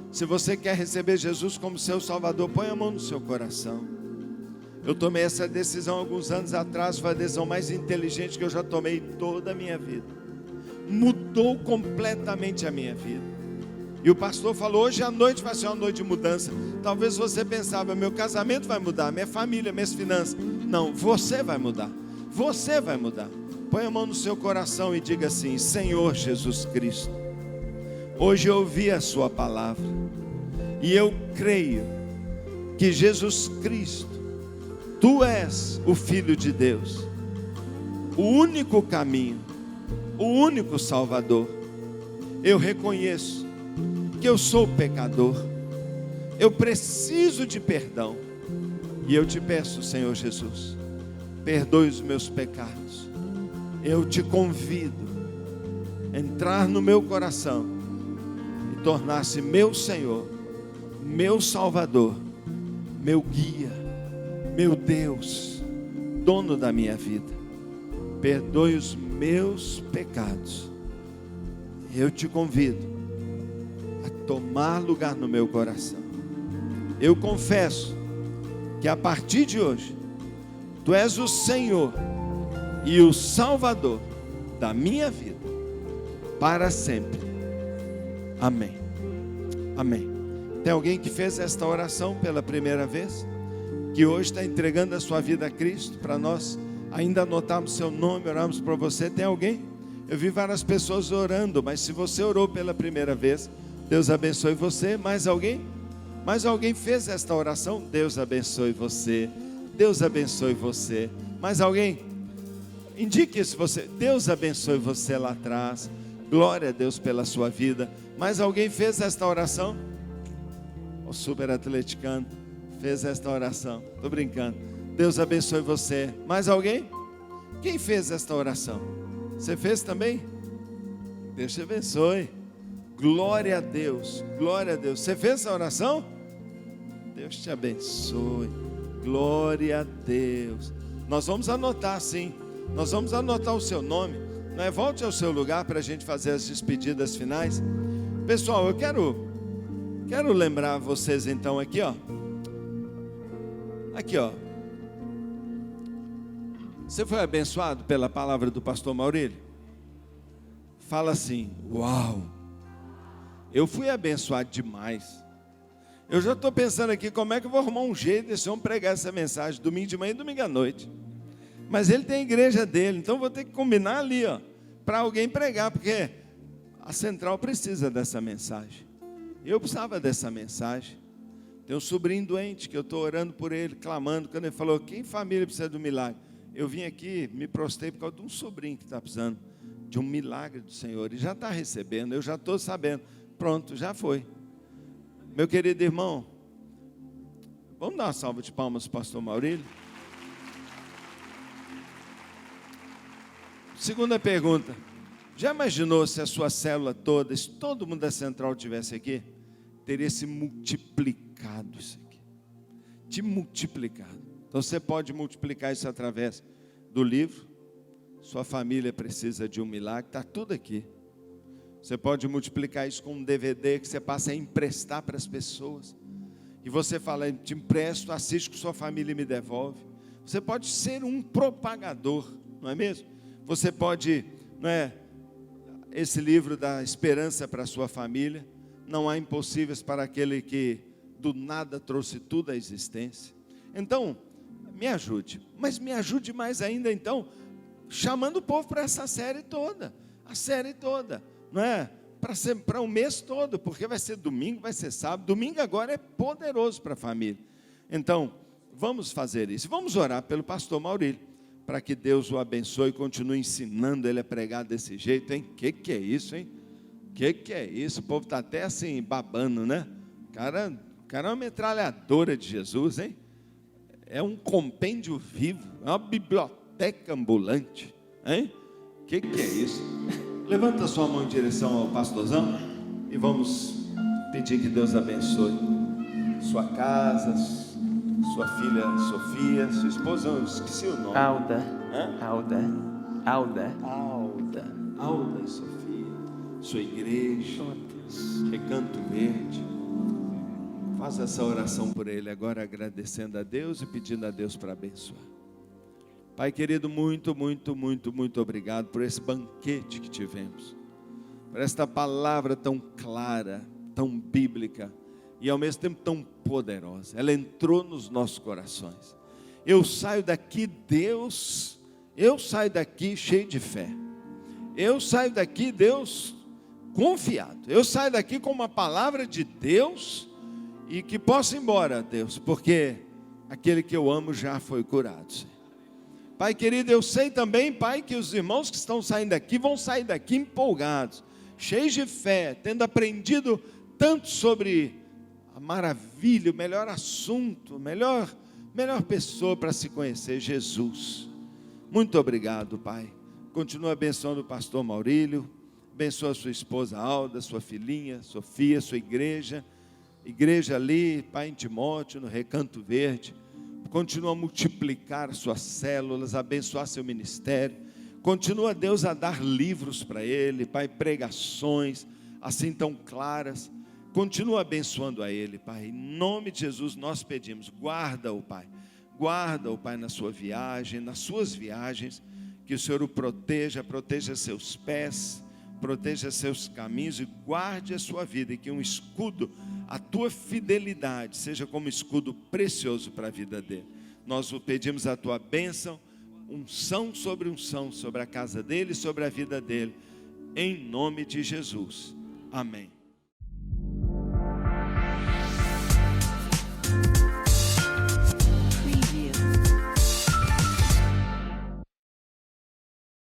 Se você quer receber Jesus como seu Salvador, põe a mão no seu coração. Eu tomei essa decisão alguns anos atrás, foi a decisão mais inteligente que eu já tomei toda a minha vida. Mudou completamente a minha vida. E o pastor falou: hoje à noite vai ser uma noite de mudança. Talvez você pensava: meu casamento vai mudar, minha família, minhas finanças. Não, você vai mudar. Você vai mudar. Põe a mão no seu coração e diga assim: Senhor Jesus Cristo, hoje eu ouvi a sua palavra e eu creio que Jesus Cristo, Tu és o Filho de Deus, o único caminho, o único Salvador. Eu reconheço que eu sou pecador, eu preciso de perdão, e eu te peço, Senhor Jesus, perdoe os meus pecados. Eu te convido a entrar no meu coração e tornar-se meu Senhor, meu Salvador, meu guia, meu Deus, dono da minha vida. Perdoe os meus pecados. Eu te convido a tomar lugar no meu coração. Eu confesso que a partir de hoje, Tu és o Senhor e o Salvador da minha vida, para sempre. Amém. Amém. Tem alguém que fez esta oração pela primeira vez? Que hoje está entregando a sua vida a Cristo? Para nós ainda anotarmos seu nome, orarmos por você. Tem alguém? Eu vi várias pessoas orando, mas se você orou pela primeira vez, Deus abençoe você. Mais alguém? Mais alguém fez esta oração? Deus abençoe você. Deus abençoe você. Mais alguém? Indique se você. Deus abençoe você lá atrás. Glória a Deus pela sua vida. Mais alguém fez esta oração? O super atleticano fez esta oração. Estou brincando. Deus abençoe você. Mais alguém? Quem fez esta oração? Você fez também? Deus te abençoe. Glória a Deus. Glória a Deus. Você fez essa oração? Deus te abençoe. Glória a Deus. Nós vamos anotar, sim. Nós vamos anotar o seu nome. Não é? Volte ao seu lugar para a gente fazer as despedidas finais. Pessoal, eu quero lembrar vocês então aqui, ó. Aqui, ó. Você foi abençoado pela palavra do pastor Maurílio? Fala assim: uau, eu fui abençoado demais. Eu já estou pensando aqui como é que eu vou arrumar um jeito desse homem pregar essa mensagem domingo de manhã e domingo à noite. Mas ele tem a igreja dele, então vou ter que combinar ali, ó, para alguém pregar, porque a central precisa dessa mensagem. Eu precisava dessa mensagem. Tem um sobrinho doente que eu estou orando por ele, clamando. Quando ele falou: quem família precisa do milagre? Eu vim aqui, me prostrei por causa de um sobrinho que está precisando de um milagre do Senhor. E já está recebendo, eu já estou sabendo. Pronto, já foi. Meu querido irmão, vamos dar uma salva de palmas para o pastor Maurílio? Segunda pergunta: já imaginou se a sua célula toda, se todo mundo da central estivesse aqui, teria se multiplicado isso aqui? Te multiplicado. Então você pode multiplicar isso através do livro, sua família precisa de um milagre, está tudo aqui. Você pode multiplicar isso com um DVD que você passa a emprestar para as pessoas. E você fala, te empresto, assiste com sua família e me devolve. Você pode ser um propagador, não é mesmo? Você pode, não é? Esse livro dá esperança para a sua família. Não há impossíveis para aquele que do nada trouxe tudo à existência. Então, me ajude. Mas me ajude mais ainda, então, chamando o povo para essa série toda. A série toda, não é? Para o mês todo, porque vai ser domingo, vai ser sábado. Domingo agora é poderoso para a família. Então, vamos fazer isso. Vamos orar pelo pastor Maurílio, para que Deus o abençoe e continue ensinando ele a pregar desse jeito, hein? Que é isso, hein? Que é isso? O povo está até assim, babando, né? O cara é uma metralhadora de Jesus, hein? É um compêndio vivo, é uma biblioteca ambulante, hein? Que é isso? Levanta sua mão em direção ao pastorzão e vamos pedir que Deus abençoe sua casa, sua filha Sofia, sua esposa, eu esqueci o nome. Alda. Hã? Alda e Sofia, sua igreja, Recanto Verde. Faça essa oração por ele agora, agradecendo a Deus e pedindo a Deus para abençoar. Pai querido, muito obrigado por esse banquete que tivemos, por esta palavra tão clara, tão bíblica e ao mesmo tempo tão poderosa. Ela entrou nos nossos corações. Eu saio daqui, Deus, eu saio daqui cheio de fé. Eu saio daqui, Deus, confiado. Eu saio daqui com uma palavra de Deus e que posso ir embora, Deus, porque aquele que eu amo já foi curado, Senhor. Pai querido, eu sei também, Pai, que os irmãos que estão saindo daqui vão sair daqui empolgados, cheios de fé, tendo aprendido tanto sobre a maravilha, o melhor assunto, melhor pessoa para se conhecer, Jesus. Muito obrigado, Pai. Continua abençoando o pastor Maurílio, abençoa a sua esposa Alda, sua filhinha Sofia, sua igreja ali, Pai, em Timóteo, no Recanto Verde. Continua a multiplicar suas células, abençoar seu ministério. Continua, Deus, a dar livros para ele, Pai, pregações assim tão claras. Continua abençoando a ele, Pai. Em nome de Jesus nós pedimos, guarda-o, Pai. Guarda-o, Pai, na sua viagem, nas suas viagens. Que o Senhor o proteja seus pés, proteja seus caminhos e guarde a sua vida. E que um escudo, a tua fidelidade, seja como escudo precioso para a vida dele. Nós o pedimos a tua bênção, unção sobre a casa dele, sobre a vida dele, em nome de Jesus, amém.